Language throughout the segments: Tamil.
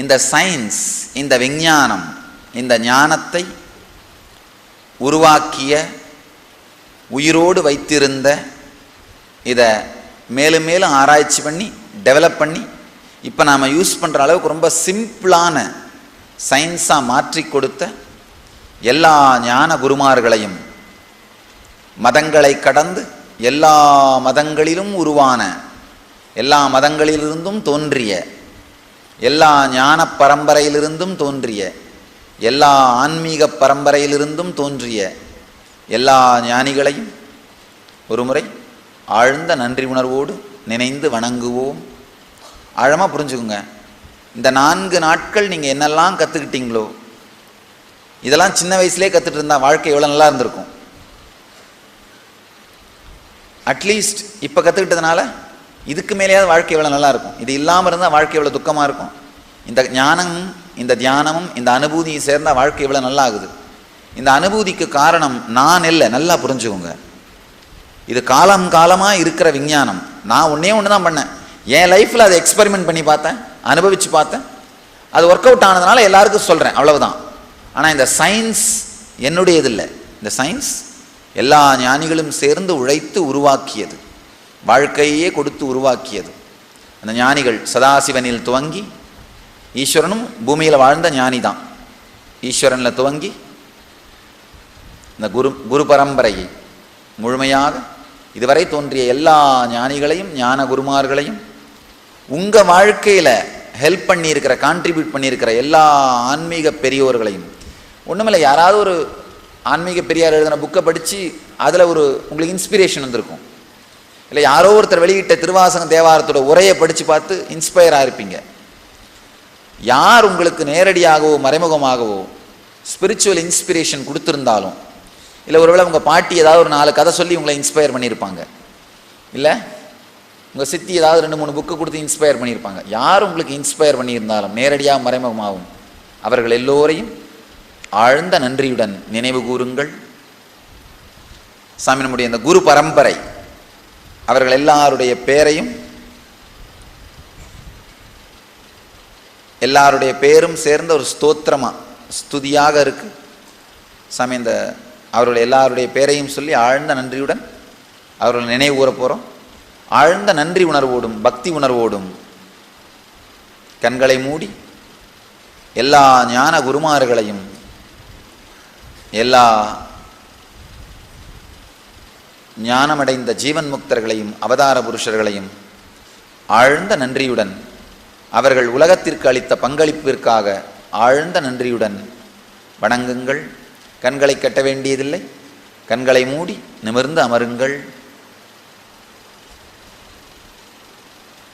இந்த சயின்ஸ், இந்த விஞ்ஞானம், இந்த ஞானத்தை உருவாக்கிய, உயிரோடு வைத்திருந்த, இதை மேலும் மேலும் ஆராய்ச்சி பண்ணி டெவலப் பண்ணி இப்போ நாம் யூஸ் பண்ணுற அளவுக்கு ரொம்ப சிம்பிளான சயின்ஸாக மாற்றி கொடுத்த எல்லா ஞான குருமார்களையும், மதங்களை கடந்து எல்லா மதங்களிலும் உருவான, எல்லா மதங்களிலிருந்தும் தோன்றிய, எல்லா ஞான பரம்பரையிலிருந்தும் தோன்றிய, எல்லா ஆன்மீக பரம்பரையிலிருந்தும் தோன்றிய எல்லா ஞானிகளையும் ஒருமுறை ஆழ்ந்த நன்றி உணர்வோடு நினைந்து வணங்குவோம். ஆழமாக புரிஞ்சுக்குங்க. இந்த 4 நாட்கள் நீங்கள் என்னெல்லாம் கற்றுக்கிட்டீங்களோ, இதெல்லாம் சின்ன வயசுலேயே கற்றுட்டு இருந்தால் வாழ்க்கை எவ்வளோ நல்லா இருந்திருக்கும். அட்லீஸ்ட் இப்போ கற்றுக்கிட்டதுனால இதுக்கு மேலேயாவது வாழ்க்கை எவ்வளோ நல்லா இருக்கும். இது இல்லாமல் இருந்தால் வாழ்க்கை எவ்வளோ துக்கமாக இருக்கும். இந்த ஞானம், இந்த தியானமும், இந்த அனுபூதியும் சேர்ந்தால் வாழ்க்கை எவ்வளோ நல்லா ஆகுது. இந்த அனுபூதிக்கு காரணம் நான் இல்லை, நல்லா புரிஞ்சுக்கோங்க. இது காலம் காலமாக இருக்கிற விஞ்ஞானம். நான் ஒன்று தான் பண்ணேன். என் லைஃப்பில் அதை எக்ஸ்பெரிமெண்ட் பண்ணி பார்த்தேன், அனுபவித்து பார்த்தேன். அது ஒர்க் அவுட் ஆனதுனால எல்லாருக்கும் சொல்கிறேன், அவ்வளவுதான். ஆனால் இந்த சயின்ஸ் என்னுடையது இல்லை. இந்த சயின்ஸ் எல்லா ஞானிகளும் சேர்ந்து உழைத்து உருவாக்கியது, வாழ்க்கையே கொடுத்து உருவாக்கியது. அந்த ஞானிகள் சதாசிவனில் துவங்கி, ஈஸ்வரனும் பூமியில் வாழ்ந்த ஞானி தான். ஈஸ்வரனில் துவங்கி இந்த குரு பரம்பரையை முழுமையாக இதுவரை தோன்றிய எல்லா ஞானிகளையும், ஞான குருமார்களையும், உங்கள் வாழ்க்கையில் ஹெல்ப் பண்ணியிருக்கிற, கான்ட்ரிபியூட் பண்ணியிருக்கிற எல்லா ஆன்மீக பெரியோர்களையும், ஒன்றுமில்லை, யாராவது ஒரு ஆன்மீக பெரியார் எழுதின புக்கை படித்து அதில் ஒரு உங்களுக்கு இன்ஸ்பிரேஷன் வந்திருக்கும். இல்லை யாரோ ஒருத்தர் வெளியிட்ட திருவாசக தேவாரத்தோட உரையை படித்து பார்த்து இன்ஸ்பயர் ஆகிருப்பீங்க. யார் உங்களுக்கு நேரடியாகவோ மறைமுகமாகவோ ஸ்பிரிச்சுவல் இன்ஸ்பிரேஷன் கொடுத்துருந்தாலும், இல்லை ஒருவேளை உங்கள் பாட்டி ஏதாவது ஒரு 4 கதை சொல்லி உங்களை இன்ஸ்பயர் பண்ணியிருப்பாங்க, இல்லை உங்கள் சித்தி ஏதாவது 2-3 புக்கு கொடுத்து இன்ஸ்பயர் பண்ணியிருப்பாங்க. யார் உங்களுக்கு இன்ஸ்பயர் பண்ணியிருந்தாலும், நேரடியாக மறைமுகமாகவும், அவர்கள் எல்லோரையும் ஆழ்ந்த நன்றியுடன் நினைவு கூறுங்கள். சாமி, நம்முடைய இந்த குரு பரம்பரை அவர்கள் எல்லாருடைய பேரையும், எல்லாருடைய பேரும் சேர்ந்த ஒரு ஸ்தோத்திரமாக, ஸ்துதியாக இருக்கு. சாமி, இந்த அவர்கள் எல்லாருடைய பேரையும் சொல்லி ஆழ்ந்த நன்றியுடன் அவர்கள் நினைவு கூற போகிறோம். ஆழ்ந்த நன்றி உணர்வோடும் பக்தி உணர்வோடும் கண்களை மூடி எல்லா ஞான குருமார்களையும், எல்லா ஞானமடைந்த ஜீவன் முக்தர்களையும், அவதார புருஷர்களையும் ஆழ்ந்த நன்றியுடன், அவர்கள் உலகத்திற்கு அளித்த பங்களிப்பிற்காக ஆழ்ந்த நன்றியுடன் வணங்குங்கள். கண்களை கட்ட வேண்டியதில்லை, கண்களை மூடி நிமிர்ந்து அமருங்கள்.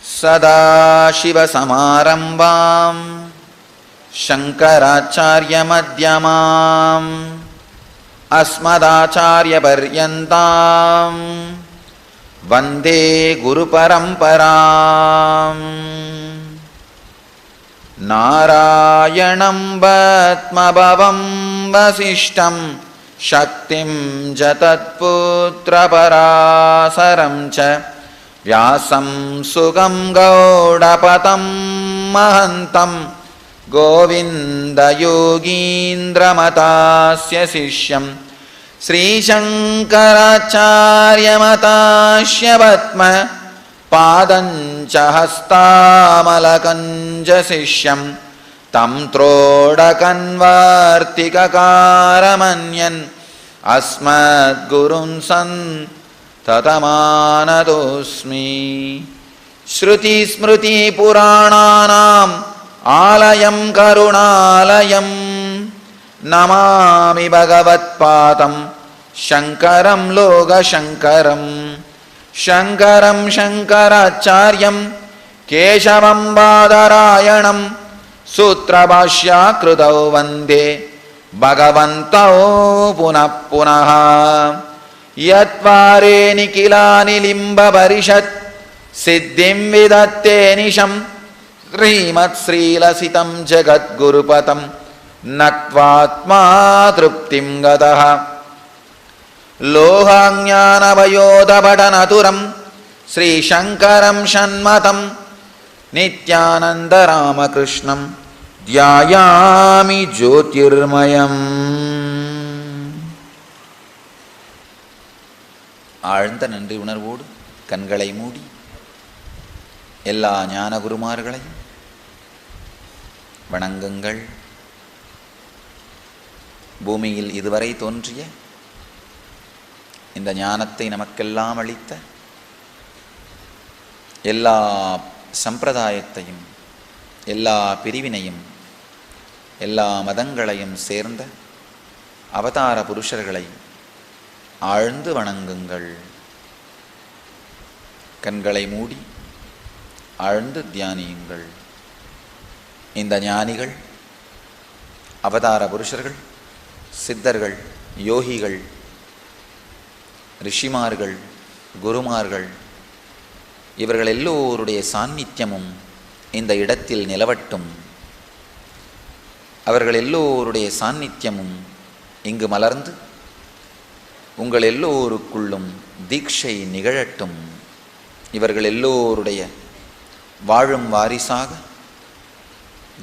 சதாசிவ சமாரம்பாம் சங்கராச்சார்ய மத்யமாம் அஸ்மதாச்சார்ய பர்யந்தாம் வந்தே குரு பரம்பராம். நாராயணம் பத்மபவம் வசிஷ்டம் சக்திம் ச தத்புத்ரபராசரம் ச வியாசம் சுகம் கௌடபதம் மஹந்தம் கோவிந்தயோகீந்திரமதாஸ்ய சிஷ்யம் ஸ்ரீசங்கராச்சார்யமதாஸ்ய பத்ம பாதஞ்ச ஹஸ்தாமலகஞ்ச சிஷ்யம் தம் த்ரோடகன்வார்த்திககாரமன்யன் அஸ்மத்குருன் சந்ததமானதோஸ்மி. ஸ்ருதி ஸ்மிருதி புராணானாம் ஆலயம் கருணாலயம் நமாமி பகவத்பாதம் சங்கரம் லோகசங்கரம். சங்கரம் சங்கராச்சார்யம் கேசவம் பாதராயணம் சூத்ரபாஷ்யாக்ருதௌ வந்தே பகவந்தோ புனః புனः. யத்வாரே நிகிலானி லிம்பபரிஷத் சித்திம் விதத்தே நிஷம் ஸ்ரீமத் ஸ்ரீலசிதம் ஜகத்குருபதம் நத்வாத்மா திருப்திம் கதः. லோகாஞானவயோதபடனதுரம் ஸ்ரீசங்கரம் ஷண்மதம் நித்யானந்தராமகிருஷ்ணம் தியாயாமி ஜோதிர்மயம். ஆழ்ந்த நன்றி உணர்வோடு கண்களை மூடி எல்லா ஞான குருமார்களையும் வணங்குங்கள். பூமியில் இதுவரை தோன்றிய இந்த ஞானத்தை நமக்கெல்லாம் அளித்த எல்லா சம்பிரதாயத்தையும், எல்லா பிரிவினையும், எல்லா மதங்களையும் சேர்ந்த அவதார புருஷர்களை ஆழ்ந்து வணங்குங்கள். கண்களை மூடி ஆழ்ந்து தியானியுங்கள். இந்த ஞானிகள், அவதார புருஷர்கள், சித்தர்கள், யோகிகள், ரிஷிமார்கள், குருமார்கள், இவர்கள் எல்லோருடைய சாநித்தியமும் இந்த இடத்தில் நிலவட்டும். அவர்கள் எல்லோருடைய சாநித்தியமும் இங்கு மலர்ந்து உங்கள் எல்லோருக்குள்ளும் தீட்சை நிகழட்டும். இவர்கள் எல்லோருடைய வாழும் வாரிசாக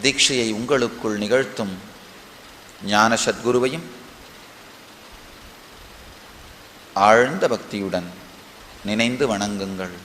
தீட்சையை உங்களுக்குள் நிகழ்த்தும் ஞான சத்குருவையும் ஆழ்ந்த பக்தியுடன் நினைந்து வணங்குங்கள்.